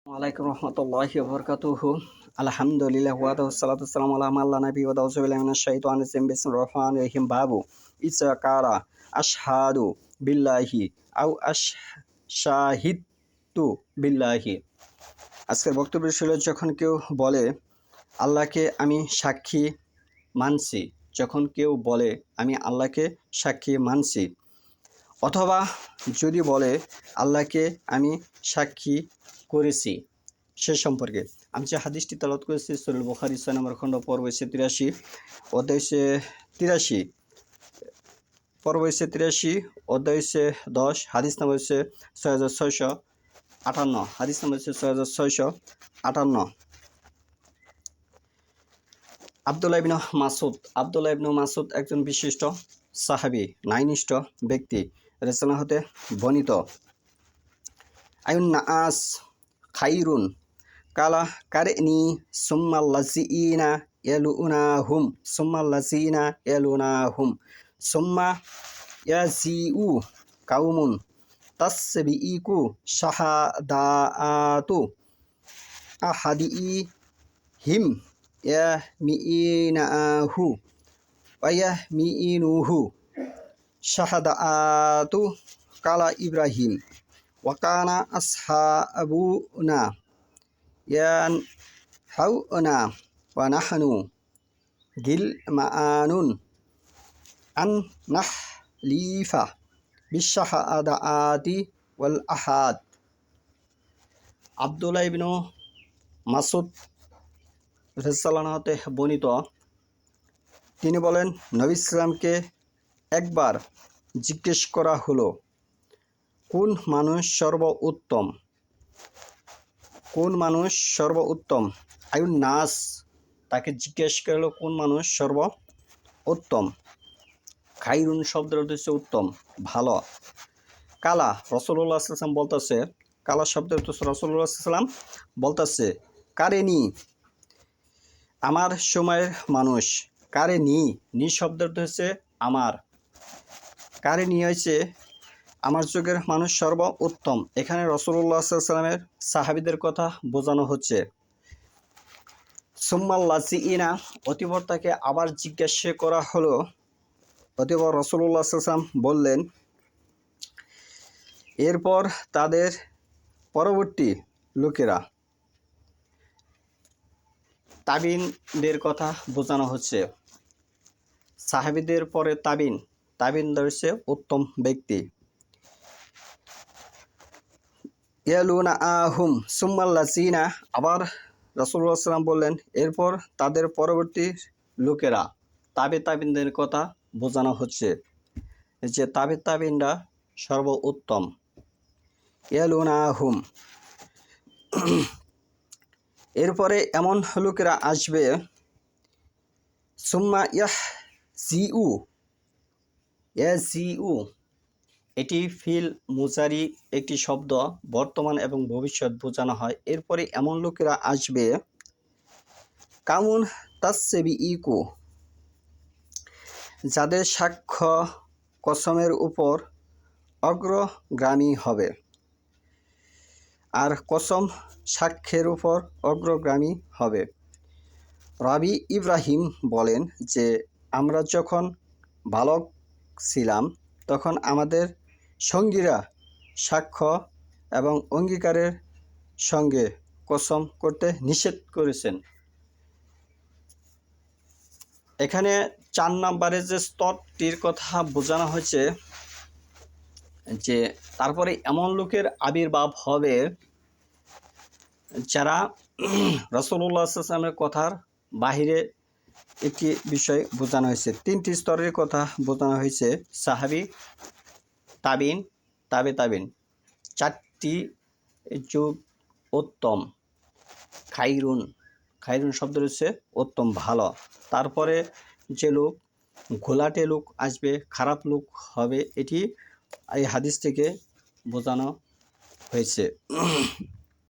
ওয়ালাইকুম রহমতুল্লাহি ওয়া বারাকাতুহু। আলহামদুলিল্লাহ ওয়াসসালাতু ওয়াসসালামু আলা মান লা নাবিয়্যা বা'দাহু। আউযু বিল্লাহি মিনাশ শাইতানির রাজিম। বিসমিল্লাহির রহমানির রহিম। বাবু ইযা ক্বালা আশহাদু বিল্লাহি আও শাহিদতু বিল্লাহি। আজকের বক্তব্য ছিল, যখন কেউ বলে আল্লাহকে আমি সাক্ষী মানছি, যখন কেউ বলে আমি আল্লাহকে সাক্ষী মানছি, অথবা যদি বলে আল্লাহকে আমি সাক্ষী করেছি, সে সম্পর্কে আমি যে হাদিসটি তেলাওয়াত করেছি সহিহ বুখারী ৬ নম্বর খণ্ড পর্ব ৮৩ অধ্যায় ৮৩ পর্ব ৮৩ অধ্যায় ১০ হাদিস নম্বর ৬৬৫৮ হাদিস নম্বর ৬৬৫৮। আব্দুল্লাহ ইবনে মাসউদ একজন বিশিষ্ট সাহাবী, ন্যায়নিষ্ঠ ব্যক্তি, রাসূলুল্লাহ হতে বর্ণিত। আয়ুন নাস খাইরুন কালা কারনি সুম্মাল্লাযিনা ইয়ালুনাহুম সুম্মা ইয়াজিউ কাউমুন তাসবিইকু শাহাদাতু আহাদিহিম ইয়ামিনাহু ওয়া ইয়ামিনুহু শাহাদাতু কালা ইব্রাহিম ওয়া কানা আসহাবুনা ইয়ানহাউনা ওয়া নাহনু গিলমানুন আন নাহলিফা বিশাহাদাতি ওয়াল আহাদ। আব্দুল্লাহ ইবনে মাসউদ রাদিয়াল্লাহু হতে বর্ণিত, তিনি বলেন, নবী সাল্লামকে একবার জিজ্ঞেস করা হলো, কোন মানুষ সর্বোত্তম? আয়ুন নাস, তাকে জিজ্ঞেস করলো কোন মানুষ সর্বোত্তম। খাইরুন শব্দের অর্থ হচ্ছে উত্তম, ভালো। কালা, রাসূলুল্লাহ সাল্লাল্লাহু আলাইহি ওয়াসাল্লাম বলতেছে, কালা শব্দের অর্থ রাসূলুল্লাহ সাল্লাল্লাহু আলাইহি ওয়াসাল্লাম বলতেছে, কারেনি, আমার সময়ের মানুষ। কারেনি, নি শব্দের অর্থ হচ্ছে আমার। কারেনি হচ্ছে আমার যুগের মানুষ সর্বোত্তম। এখানে রাসূলুল্লাহ সাল্লাল্লাহু আলাইহি ওয়াসাল্লামের সাহাবীদের কথা বোঝানো হচ্ছে। সুম্মাল্লাযিনা, অতঃপর তাকে আবার জিজ্ঞাসা করা হলো। অতঃপর রাসূলুল্লাহ সাল্লাল্লাহু আলাইহি ওয়াসাল্লাম বললেন, এরপর তাদের পরবর্তী লোকেরা, তাবিনদের কথা বোঝানো হচ্ছে। সাহাবীদের পরে তাবিনদের হচ্ছে উত্তম ব্যক্তি। ইয়ালুনাহুম সুম্মাল্লাযিনা, আবার রাসূলুল্লাহ সাল্লাল্লাহু আলাইহি ওয়াসাল্লাম বললেন, এরপর তাদের পরবর্তী লোকেরা, তাবিনদের কথা বোঝানো হচ্ছে যে তাবিনরা সর্বোত্তম। ইয়ালুনাহুম, এরপরে এমন লোকেরা আসবে, সুম্মা ইয়াজিউ, এটি ফিল মুজারি একটি শব্দ, বর্তমান এবং ভবিষ্যৎ বোঝানো হয়। এরপরে এমন লোকেরা আসবে, কামুন তাসবিইকু, যাদের সাক্ষ্য কসমের উপর অগ্রগামী হবে, আর কসম সাক্ষ্যের উপর অগ্রগামী হবে। রাবি ইব্রাহিম বলেন যে, আমরা যখন বালক ছিলাম তখন আমাদের সঙ্গীরা সাক্ষ্য এবং অঙ্গীকারের সঙ্গে কসম করতে নিষেধ করেছেন। এখানে ৪ নম্বরে যে স্তরটির কথা বোঝানো হয়েছে, যে তারপরে এমন লোকের আবির্ভাব হবে যারা রাসূলুল্লাহ সাল্লাল্লাহু আলাইহি ওয়াসাল্লামের কথার বাহিরে একটি বিষয় বোঝানো হয়েছে। ৩টি স্তরের কথা বোঝানো হয়েছে, সাহাবী, তাবিন, তাবিন। ৪টি যুগ উত্তম। খাইরুন শব্দ হচ্ছে উত্তম, ভালো। তারপরে যে লোক, ঘোলাটে লোক আসবে, খারাপ লোক হবে, এটি এই হাদিস থেকে বোঝানো হয়েছে।